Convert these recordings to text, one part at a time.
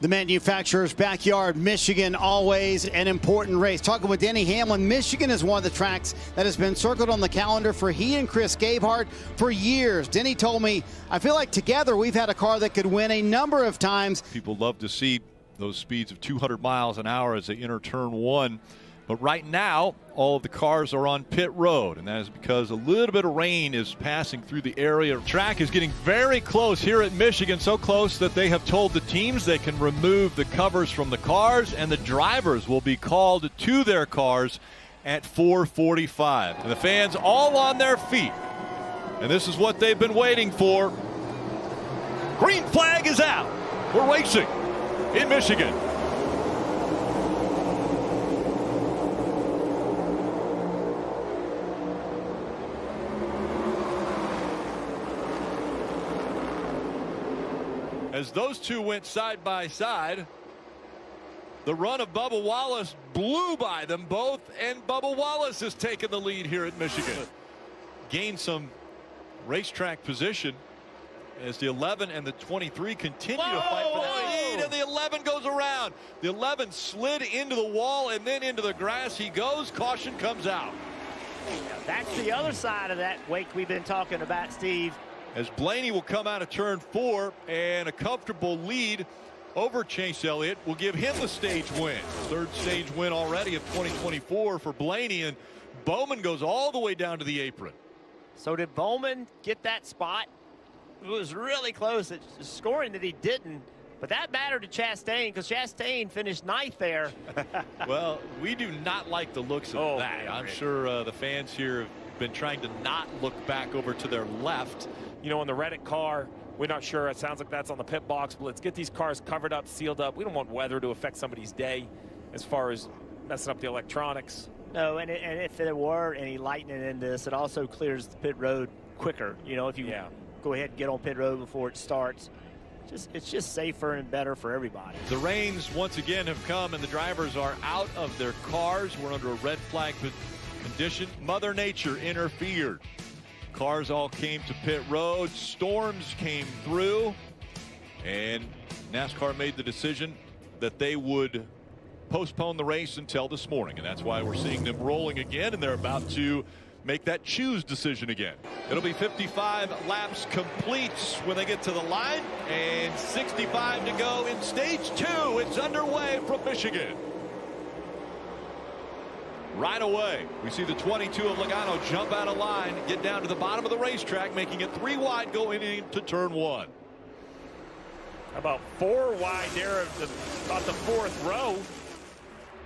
The manufacturer's backyard, Michigan, always an important race. Talking with Denny Hamlin, Michigan is one of the tracks that has been circled on the calendar for he and Chris Gabehart for years. Denny told me, I feel like together we've had a car that could win a number of times. People love to see those speeds of 200 miles an hour as they enter turn one. But right now, all of the cars are on pit road, and that is because a little bit of rain is passing through the area. The track is getting very close here at Michigan, so close that they have told the teams they can remove the covers from the cars, and the drivers will be called to their cars at 4:45. And the fans all on their feet, and this is what they've been waiting for. Green flag is out. We're racing in Michigan. As those two went side by side, the run of Bubba Wallace blew by them both, and Bubba Wallace has taken the lead here at Michigan. Gained some racetrack position as the 11 and the 23 continue to fight for the lead, and the 11 goes around. The 11 slid into the wall and then into the grass. He goes. Caution comes out. That's the other side of that wake we've been talking about, Steve. As Blaney will come out of turn 4, and a comfortable lead over Chase Elliott will give him the stage win. Third stage win already of 2024 for Blaney, and Bowman goes all the way down to the apron. So did Bowman get that spot? It was really close at scoring that he didn't, but that mattered to Chastain because Chastain finished 9th there. Well, we do not like the looks of that. I'm sure the fans here have been trying to not look back over to their left. You know, in the Reddick car, we're not sure. It sounds like that's on the pit box, but let's get these cars covered up, sealed up. We don't want weather to affect somebody's day as far as messing up the electronics. No, and if there were any lightning in this, it also clears the pit road quicker. You know, if you go ahead and get on pit road before it starts, it's just safer and better for everybody. The rains once again have come, and the drivers are out of their cars. We're under a red flag condition. Mother Nature interfered. Cars all came to pit road. Storms came through, and NASCAR made the decision that they would postpone the race until this morning, and that's why we're seeing them rolling again, and they're about to make that choose decision again. It'll be 55 laps complete when they get to the line, and 65 to go in stage 2. It's underway from Michigan. Right away, we see the 22 of Logano jump out of line, get down to the bottom of the racetrack, making it 3 wide going into turn 1. About 4 wide there, about the 4th row.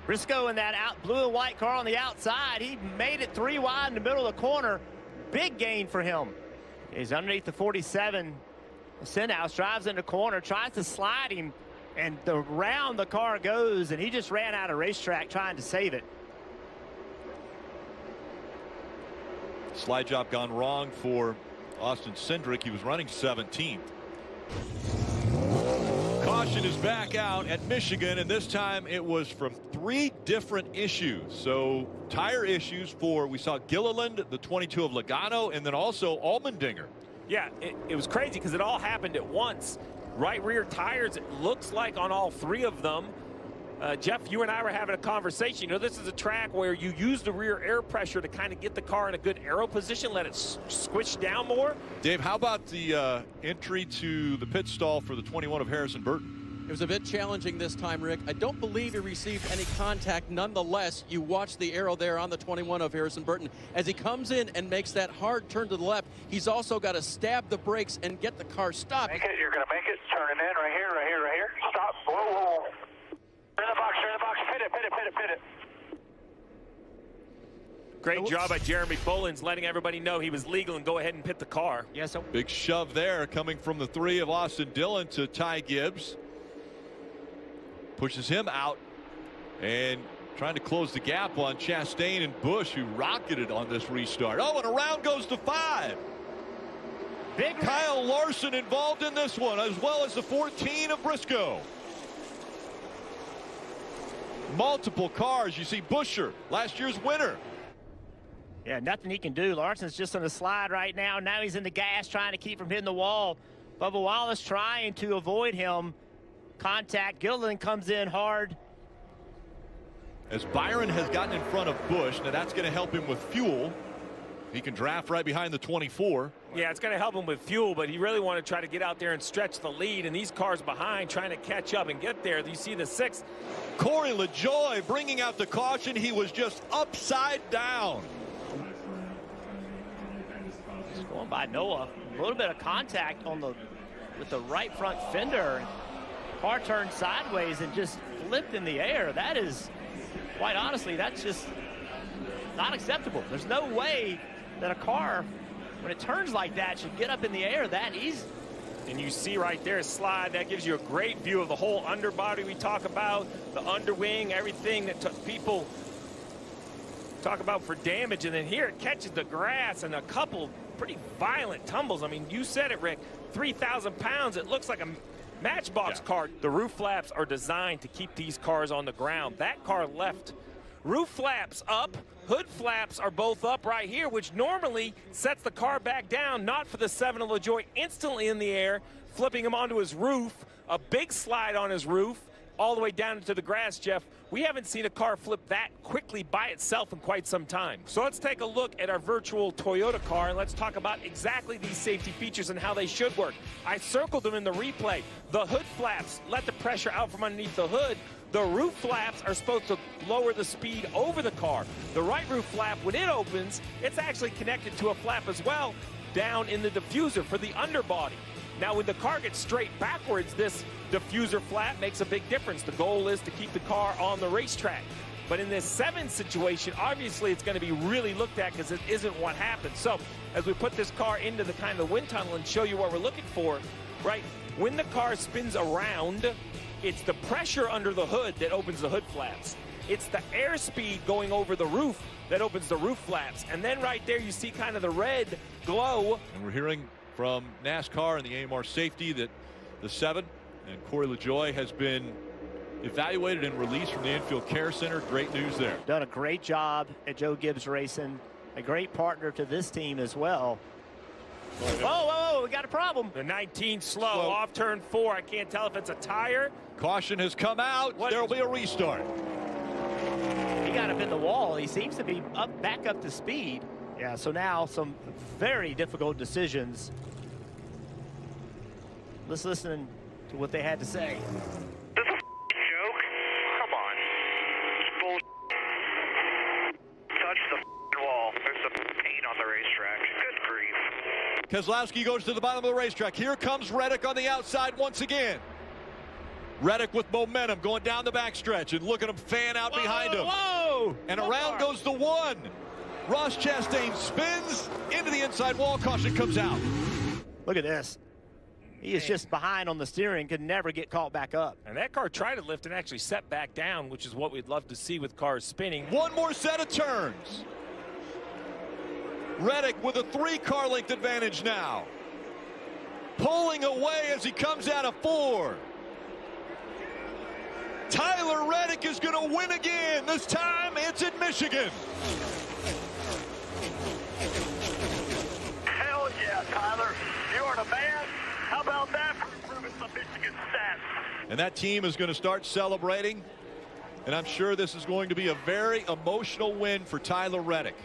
Briscoe in that blue and white car on the outside, he made it 3 wide in the middle of the corner. Big gain for him. He's underneath the 47. Stenhouse drives in the corner, tries to slide him, and around the car goes, and he just ran out of racetrack trying to save it. Slide job gone wrong for Austin Cindric. He was running 17th. Caution is back out at Michigan, and this time it was from 3 different issues. So tire issues for, we saw Gilliland, the 22 of Logano, and then also Allmendinger. Yeah, it was crazy because it all happened at once. Right rear tires, it looks like on all 3 of them. Jeff, you and I were having a conversation. You know, this is a track where you use the rear air pressure to kind of get the car in a good aero position, let it squish down more. Dave, how about the entry to the pit stall for the 21 of Harrison Burton? It was a bit challenging this time, Rick. I don't believe he received any contact. Nonetheless, you watch the arrow there on the 21 of Harrison Burton. As he comes in and makes that hard turn to the left, he's also got to stab the brakes and get the car stopped. Make it, you're going to make it. Turning in right here, right here, right here. Stop. Whoa, whoa, whoa. In the box, pit it, pit it, pit it, pit it. Great job by Jeremy Bullins letting everybody know he was legal and go ahead and pit the car. Yeah, so big shove there coming from the 3 of Austin Dillon to Ty Gibbs. Pushes him out and trying to close the gap on Chastain and Busch, who rocketed on this restart. Oh, and around goes to 5. Big Kyle Larson involved in this one, as well as the 14 of Briscoe. Multiple cars. You see Buescher, last year's winner. Yeah, nothing he can do. Larson's just on the slide right now. Now he's in the gas trying to keep from hitting the wall. Bubba Wallace trying to avoid him. contact. Gilliland comes in hard. As Byron has gotten in front of Busch, now that's going to help him with fuel. He can draft right behind the 24. Yeah, it's going to help him with fuel, but he really want to try to get out there and stretch the lead, and these cars behind trying to catch up and get there. You see the 6th. Corey LaJoie bringing out the caution. He was just upside down. Just going by Noah. A little bit of contact on with the right front fender. Car turned sideways and just flipped in the air. That is, quite honestly, that's just not acceptable. There's no way that a car, when it turns like that, should get up in the air that easy. And you see right there, slide, that gives you a great view of the whole underbody we talk about, the underwing, everything that people talk about for damage. And then here it catches the grass and a couple pretty violent tumbles. I mean, you said it, Rick, 3,000 pounds. It looks like a Matchbox car. The roof flaps are designed to keep these cars on the ground. That car left roof flaps up. Hood flaps are both up right here, which normally sets the car back down, not for the 7 of LaJoie, instantly in the air, flipping him onto his roof, a big slide on his roof, all the way down into the grass, Jeff. We haven't seen a car flip that quickly by itself in quite some time. So let's take a look at our virtual Toyota car, and let's talk about exactly these safety features and how they should work. I circled them in the replay. The hood flaps let the pressure out from underneath the hood. The roof flaps are supposed to lower the speed over the car. The right roof flap, when it opens, it's actually connected to a flap as well down in the diffuser for the underbody. Now, when the car gets straight backwards, this diffuser flap makes a big difference. The goal is to keep the car on the racetrack. But in this 7 situation, obviously it's going to be really looked at because it isn't what happened. So as we put this car into the kind of wind tunnel and show you what we're looking for, right, when the car spins around, it's the pressure under the hood that opens the hood flaps. It's the airspeed going over the roof that opens the roof flaps. And then right there you see kind of the red glow. And we're hearing from NASCAR and the AMR safety that the 7 and Corey LaJoie has been evaluated and released from the infield care center. Great news there. Done a great job at Joe Gibbs Racing. A great partner to this team as well. Whoa, we got a problem. The 19 slow off turn 4. I can't tell if it's a tire. Caution has come out. There'll be a restart. He got up in the wall. He seems to be back up to speed. Yeah, so now some very difficult decisions. Let's listen to what they had to say. This is a joke? Come on. It's bull. Touch the wall. There's some paint on the racetrack. Good grief. Keselowski goes to the bottom of the racetrack. Here comes Reddick on the outside once again. Reddick with momentum going down the backstretch, and look at him fan out behind him. Whoa! And around goes the 1. Ross Chastain spins into the inside wall. Caution comes out. Look at this. He is just behind on the steering, could never get caught back up. And that car tried to lift and actually set back down, which is what we'd love to see with cars spinning. One more set of turns. Reddick with a 3-car length advantage now. Pulling away as he comes out of 4. Tyler Reddick is going to win again. This time it's in Michigan. Hell yeah, Tyler. You are the man. How about that for improving some Michigan stats? And that team is going to start celebrating. And I'm sure this is going to be a very emotional win for Tyler Reddick,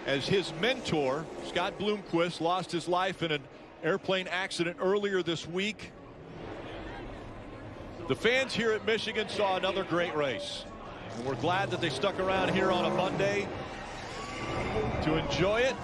as his mentor, Scott Bloomquist, lost his life in an airplane accident earlier this week. The fans here at Michigan saw another great race, and we're glad that they stuck around here on a Monday to enjoy it.